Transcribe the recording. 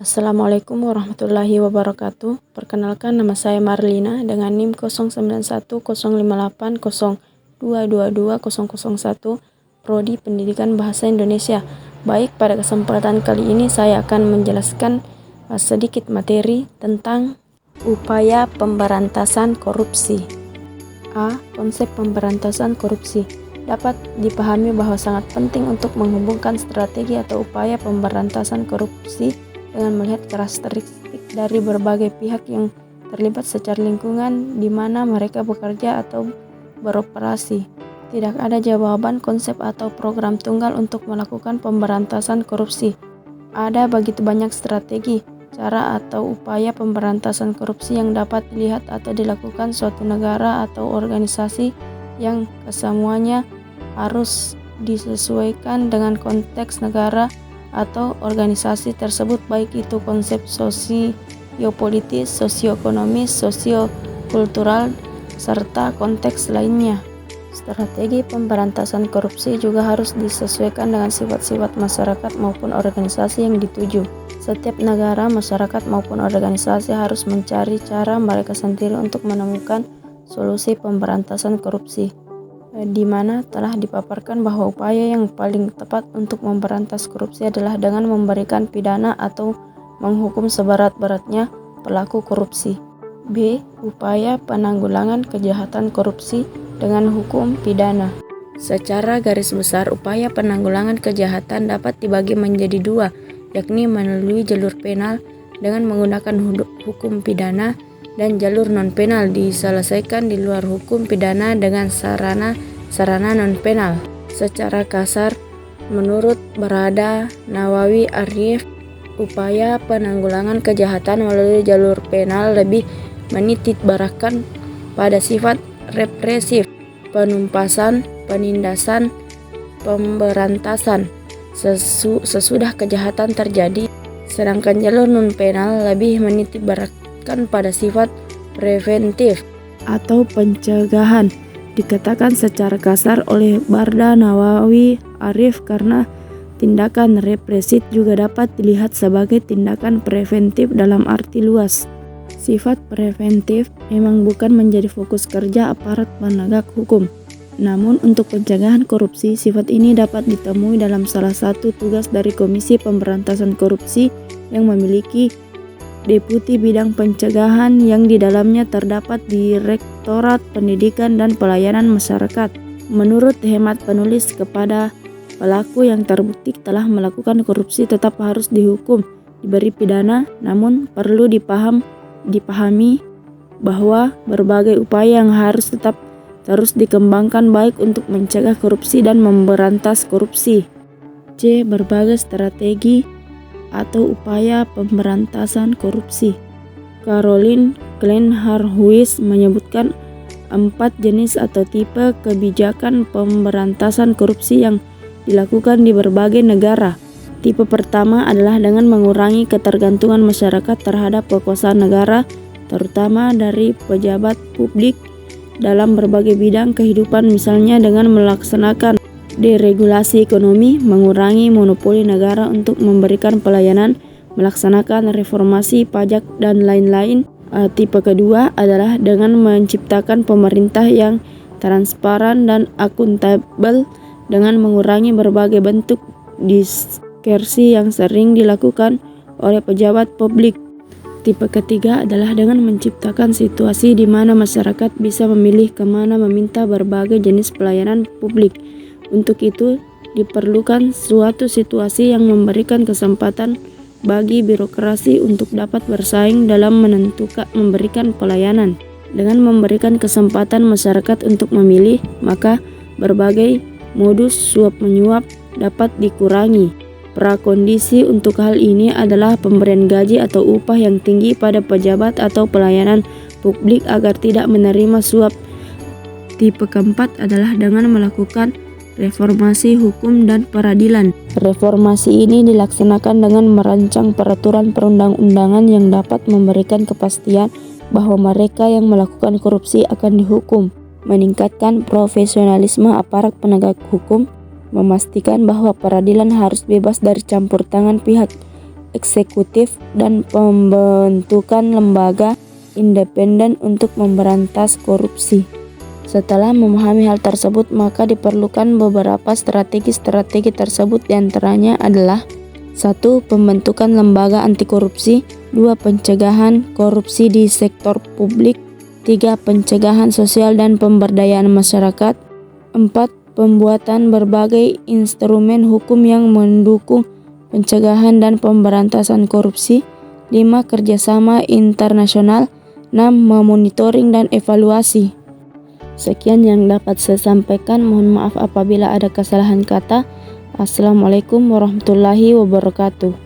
Assalamualaikum warahmatullahi wabarakatuh. Perkenalkan, nama saya Marlina dengan NIM 09105802220001, Prodi Pendidikan Bahasa Indonesia. Baik, pada kesempatan kali ini saya akan menjelaskan sedikit materi tentang upaya pemberantasan korupsi. A. Konsep pemberantasan korupsi. Dapat dipahami bahwa sangat penting untuk menghubungkan strategi atau upaya pemberantasan korupsi dengan melihat karakteristik dari berbagai pihak yang terlibat secara lingkungan di mana mereka bekerja atau beroperasi. Tidak ada jawaban konsep atau program tunggal untuk melakukan pemberantasan korupsi. Ada begitu banyak strategi, cara atau upaya pemberantasan korupsi yang dapat dilihat atau dilakukan suatu negara atau organisasi yang kesemuanya harus disesuaikan dengan konteks negara atau organisasi tersebut, baik itu konsep sosiopolitis, sosioekonomis, sosiokultural, serta konteks lainnya. Strategi pemberantasan korupsi juga harus disesuaikan dengan sifat-sifat masyarakat maupun organisasi yang dituju. Setiap negara, masyarakat maupun organisasi harus mencari cara mereka sendiri untuk menemukan solusi pemberantasan korupsi, di mana telah dipaparkan bahwa upaya yang paling tepat untuk memberantas korupsi adalah dengan memberikan pidana atau menghukum seberat-beratnya pelaku korupsi. B. Upaya penanggulangan kejahatan korupsi dengan hukum pidana. Secara garis besar, upaya penanggulangan kejahatan dapat dibagi menjadi dua, yakni melalui jalur penal dengan menggunakan hukum pidana, dan jalur non-penal diselesaikan di luar hukum pidana dengan sarana non-penal. Secara kasar, menurut Barada Nawawi Arif, upaya penanggulangan kejahatan melalui jalur penal lebih menitik beratkan pada sifat represif, penumpasan, penindasan, pemberantasan sesudah kejahatan terjadi, sedangkan jalur non-penal lebih menitik beratkan pada sifat preventif atau pencegahan. Dikatakan secara kasar oleh Barda Nawawi Arif karena tindakan represif juga dapat dilihat sebagai tindakan preventif dalam arti luas. Sifat preventif memang bukan menjadi fokus kerja aparat penegak hukum. Namun untuk pencegahan korupsi, sifat ini dapat ditemui dalam salah satu tugas dari Komisi Pemberantasan Korupsi yang memiliki Deputi Bidang Pencegahan yang di dalamnya terdapat Direktorat Pendidikan dan Pelayanan Masyarakat. Menurut hemat penulis, kepada pelaku yang terbukti telah melakukan korupsi tetap harus dihukum, diberi pidana, namun perlu dipahami bahwa berbagai upaya yang harus tetap terus dikembangkan baik untuk mencegah korupsi dan memberantas korupsi. C. Berbagai strategi atau upaya pemberantasan korupsi. Caroline Klein-Harhuis menyebutkan 4 jenis atau tipe kebijakan pemberantasan korupsi yang dilakukan di berbagai negara. Tipe pertama adalah dengan mengurangi ketergantungan masyarakat terhadap kekuasaan negara, terutama dari pejabat publik dalam berbagai bidang kehidupan, misalnya dengan melaksanakan deregulasi ekonomi, mengurangi monopoli negara untuk memberikan pelayanan, melaksanakan reformasi pajak, dan lain-lain. Tipe kedua adalah dengan menciptakan pemerintah yang transparan dan akuntabel dengan mengurangi berbagai bentuk diskresi yang sering dilakukan oleh pejabat publik. Tipe ketiga adalah dengan menciptakan situasi di mana masyarakat bisa memilih kemana meminta berbagai jenis pelayanan publik. Untuk itu, diperlukan suatu situasi yang memberikan kesempatan bagi birokrasi untuk dapat bersaing dalam memberikan pelayanan. Dengan memberikan kesempatan masyarakat untuk memilih, maka berbagai modus suap-menyuap dapat dikurangi. Prakondisi untuk hal ini adalah pemberian gaji atau upah yang tinggi pada pejabat atau pelayanan publik agar tidak menerima suap. Tipe keempat adalah dengan melakukan reformasi hukum dan peradilan. Reformasi ini dilaksanakan dengan merancang peraturan perundang-undangan yang dapat memberikan kepastian bahwa mereka yang melakukan korupsi akan dihukum, meningkatkan profesionalisme aparat penegak hukum, memastikan bahwa peradilan harus bebas dari campur tangan pihak eksekutif, dan pembentukan lembaga independen untuk memberantas korupsi. Setelah memahami hal tersebut, maka diperlukan beberapa strategi tersebut, diantaranya adalah 1. Pembentukan lembaga anti korupsi, 2. Pencegahan korupsi di sektor publik, 3. Pencegahan sosial dan pemberdayaan masyarakat, 4. Pembuatan berbagai instrumen hukum yang mendukung pencegahan dan pemberantasan korupsi, 5. Kerjasama internasional, 6. Memonitoring dan evaluasi. Sekian yang dapat saya sampaikan. Mohon maaf apabila ada kesalahan kata. Assalamualaikum warahmatullahi wabarakatuh.